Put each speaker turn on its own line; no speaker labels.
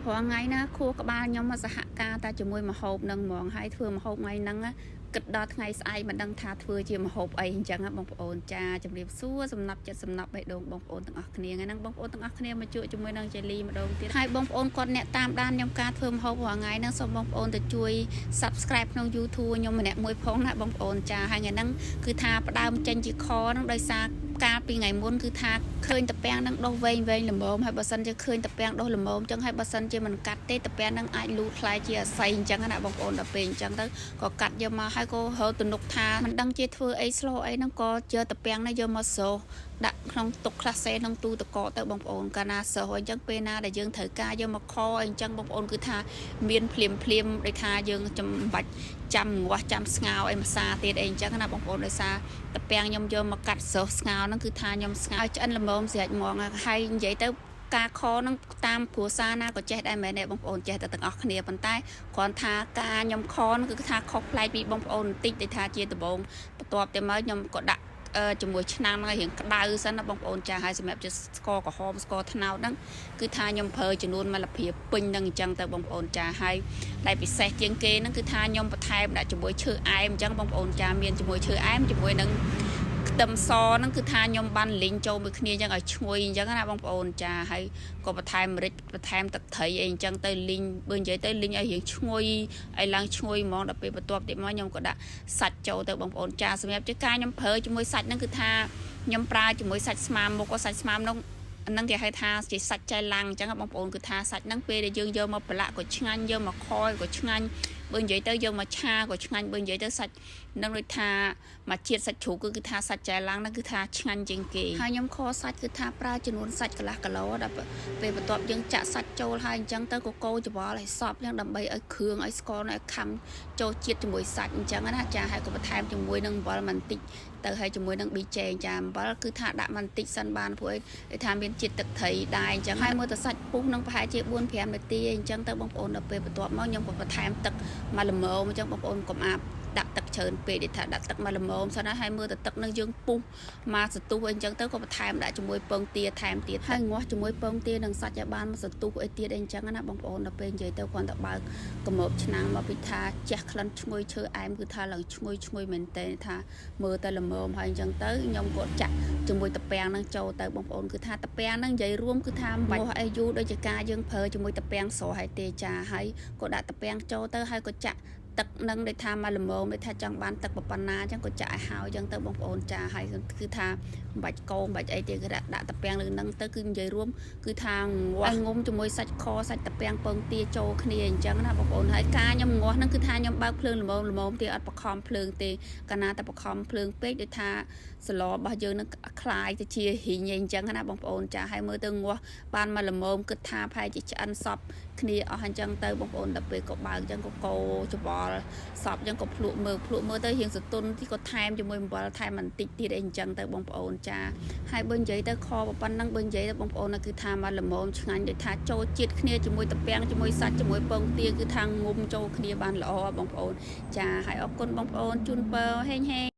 ព្រោះថ្ងៃណាខួរក្បាលខ្ញុំមកសហការតែជាមួយម្ហូបនឹងហ្មងហើយធ្វើម្ហូបថ្ងៃហ្នឹងគិតដល់ថ្ងៃស្អែកមិនដឹងថាធ្វើជាម្ហូបអីអញ្ចឹងបងប្អូនចាជំរាបសួរសំណាប់ចិត្តសំណាប់បេះដូងបងប្អូនទាំងអស់គ្នាថ្ងៃហ្នឹងបងប្អូនទាំងអស់គ្នាមកជួបជាមួយនឹងជេលីម្ដងទៀតហើយបងប្អូនគាត់អ្នកតាមដានខ្ញុំការធ្វើម្ហូបរាល់ថ្ងៃហ្នឹងសូមបងប្អូនទៅជួយ Subscribe ក្នុង YouTube ខ្ញុំម្នាក់មួយផងណាបងប្អូនចាហើយថ្ងៃហ្នឹងគឺថាផ្ដើមចេញជាខហ្នឹងដោយសារកាលពីថ្ងៃមុនគឺថាឃើញតាពាំងនឹងដុសវែងល្មមហើយបើសិនជាឃើញតាពាំងដុសល្មមអញ្ចឹងហើយបើសិនជាមិនកាត់ទេតាពាំងនឹងអាចលូតខ្លាយជាអាស័យអញ្ចឹងណាបងប្អូនដល់ពេលអញ្ចឹងទៅក៏កាត់យកមកហើយក៏ហៅទំនុកថាមិនដឹងជាធ្វើអីស្លោអីហ្នឹងក៏យកតាពាំងនេះយកមកស្រោដាក់ក្នុងទុកខ្លះសេក្នុងទូទឹកកកទៅបងប្អូនកាលណាស្រោអញ្ចឹងពេលណាដែលយើងត្រូវការយកមកខអញ្ចឹងបងប្អូនគឺថាមានភ្លាមដូចថាយើងចាំបាច់ចាំងាស់ចាំស្ងោរអីម្សាទៀតអីអញ្ចឹងណាបងប្អូនដោយសារតាពាំងខ្ញុំយកមកកាត់ស្រោស្ងោរហ្នឹងគឺថាខ្ញុំស្ងោរឆ្អិនល្មមស្រេចហ្មងហើយនិយាយទៅការខនឹងតាមគ្រួសារណាក៏ចេះដែរមែនទេបងប្អូនចេះតែទាំងអស់គ្នាប៉ុន្តែគ្រាន់ថាការខ្ញុំខនឹងគឺថាខុសប្លែកពីបងប្អូនបន្តិចដែលថាជាដំបងបន្ទាប់ទៅមកខ្ញុំក៏ដាក់ជាមួយឆ្នាំហ្នឹងរៀងក្តៅសិនណាបងប្អូនចាហើយសម្រាប់ជាស្ករក្រហមស្ករត្នោតហ្នឹងគឺថាខ្ញុំប្រើចំនួនមកលភាពពេញហ្នឹងអញ្ចឹងទៅបងប្អូនចាហើយដែលពិសេសជាងគេហ្នឹងគឺថាខ្ញុំបន្ថែមដាក់ជាមួយឈើអែមអញ្ចឹងបងប្អូនចាមានជាមួយឈើអែមជាមួយនឹងខ្ទឹមសហ្នឹងគឺថាខ្ញុំបានលីងចូលមួយគ្នាអញ្ចឹងឲ្យឈ្ងុយអញ្ចឹងណាបងប្អូនចាហើយក៏បន្ថែមម្រេចបន្ថែមទឹកត្រីអីអញ្ចឹងទៅលីងបើនិយាយទៅលីងឲ្យរៀងឈ្ងុយឲ្យឡើងឈ្ងុយហ្មងដល់ពេលបន្ទាប់ទៀតមកខ្ញុំក៏ដាក់សាច់ចូលទៅបងប្អូនចាសម្រាប់ជាការខ្ញុំប្រើជាមួយសាច់ហ្នឹងគឺថាខ្ញុំប្រើជាមួយសាច់ស្មាមុខក៏សាច់ស្មានោះហ្នឹងគេហៅថាជាសាច់ចៃឡាំងអញ្ចឹងបងប្អូនគឺថាសាច់ហ្នឹងពេលដែលយើងយកមកប្រឡាក់ក៏ឆ្ងាញ់យកមកខក៏ឆ្ងាញ់បើនិយាយទៅយកមកឆាក៏ឆ្ងាញ់បើនិយាយទៅសាច់នឹងដូចថាមកជាតិសាច់ជ្រូកគឺថាសាច់ចៃឡាំងហ្នឹងគឺថាឆ្ងាញ់ជាងគេហើយខ្ញុំខសាច់គឺថាប្រើចំនួនសាច់កន្លះគីឡូដល់ពេលបន្ទាប់យើងចាក់សាច់ចូលហើយអញ្ចឹងទៅក៏កូរច្បល់ឲ្យសព្វអញ្ចឹងដើម្បីឲ្យគ្រឿងឲ្យស្ករឲ្យខាំចូលជាតិជាមួយសាច់អញ្ចឹងណាចាហើយក៏បន្ថែមជាមួយនឹងអំបិលបន្តិចទៅហើយជាមួយនឹងប៊ីចេងចាអំបិលគឺថាដាក់បន្តិចសិនបានព្រោះឲ្យថាមានជាតិទឹកត្រីដែរអញ្ចឹងហើយមើលទៅសាច់ពុះនឹងប្រហែលជា 4-5 នាទីអញ្ចឹងទៅបងប្អូនដល់ពេលបន្ទាប់មកខ្ញុំក៏បន្ថែមទឹកមកល្មមអញ្ចឹងបងប្អូនកុំអាប់ដាក់ទឹកច្រើនពេកដែលថាដាក់ទឹកមកល្មមសិនហើយមើលទៅទឹកនឹងយើងពុះមកសន្ទុះអីចឹងទៅក៏បន្ថែមដាក់ជាមួយពងទាថែមទៀតហើយងាស់ជាមួយពងទានិងសាច់ឲ្យបានមកសន្ទុះអីទៀតអីចឹងណាបងប្អូនដល់ពេលនិយាយទៅគ្រាន់តែបើកកម៉ូបឆ្នាំងមកពីថាជះក្លិនឈ្ងុយឈើអែមគឺថាឡើងឈ្ងុយមែនតើថាមើលទៅល្មមហើយអញ្ចឹងទៅខ្ញុំក៏ចាក់ជាមួយតាពាំងនឹងចូលទៅបងប្អូនគឺថាតាពាំងនឹងនិយាយរួមគឺថាមិនបាច់អីយូរដូចជាការយើងប្រើជាមួយតាពាំងស្រស់ហើយទេចាហើយក៏ដាក់តាពាំងចូលទៅហើយក៏ចាក់ទឹកនឹងដូចថាមកល្មមដូចថាចង់បានទឹកប៉ុណ្ណាអញ្ចឹងក៏ចាក់ឲ្យហើយអញ្ចឹងទៅបងប្អូនចាហើយគឺថាមិនបាច់កោមិនបាច់អីទេគឺដាក់តាពាំងលើនឹងទៅគឺនិយាយរួមគឺថាងាស់ងុំជាមួយសាច់ខសាច់តាពាំងពងទាចូលគ្នាអញ្ចឹងណាបងប្អូនហើយការខ្ញុំងាស់ហ្នឹងគឺថាខ្ញុំបើកភ្លើងល្មមទេអត់បខំភ្លើងទេកាលណាតែបខំភ្លើងពេកដូចថាសឡរបស់យើងនឹងคล้ายទៅជារីងអញ្ចឹងណាបងប្អូនចាហើយមើលទៅងាស់បានមកល្មមគិតថាប្រហែលជាឆ្អិនសពគ្នាអស់អញ្ចឹងទៅបងប្អូនដល់ពេលក៏បើកអញ្ចឹងក៏កោច្បល់សពអញ្ចឹងក៏ភ្លក់មើលទៅរៀងសតុនទីក៏ថែមជាមួយអំបិលថែមបន្តិចទៀតអីអញ្ចឹងទៅបងប្អូនចាហើយបើនិយាយទៅខប៉ុណ្ណឹងបើនិយាយទៅបងប្អូនគឺថាមកល្មមឆ្ងាញ់ដូចថាចូលជាតិគ្នាជាមួយតាពាំងជាមួយសាច់ជាមួយពងទាគឺថាងុំចូលគ្នាបានល្អបងប្អូនចាហើយអរគុណបងប្អូនជូនពរហេង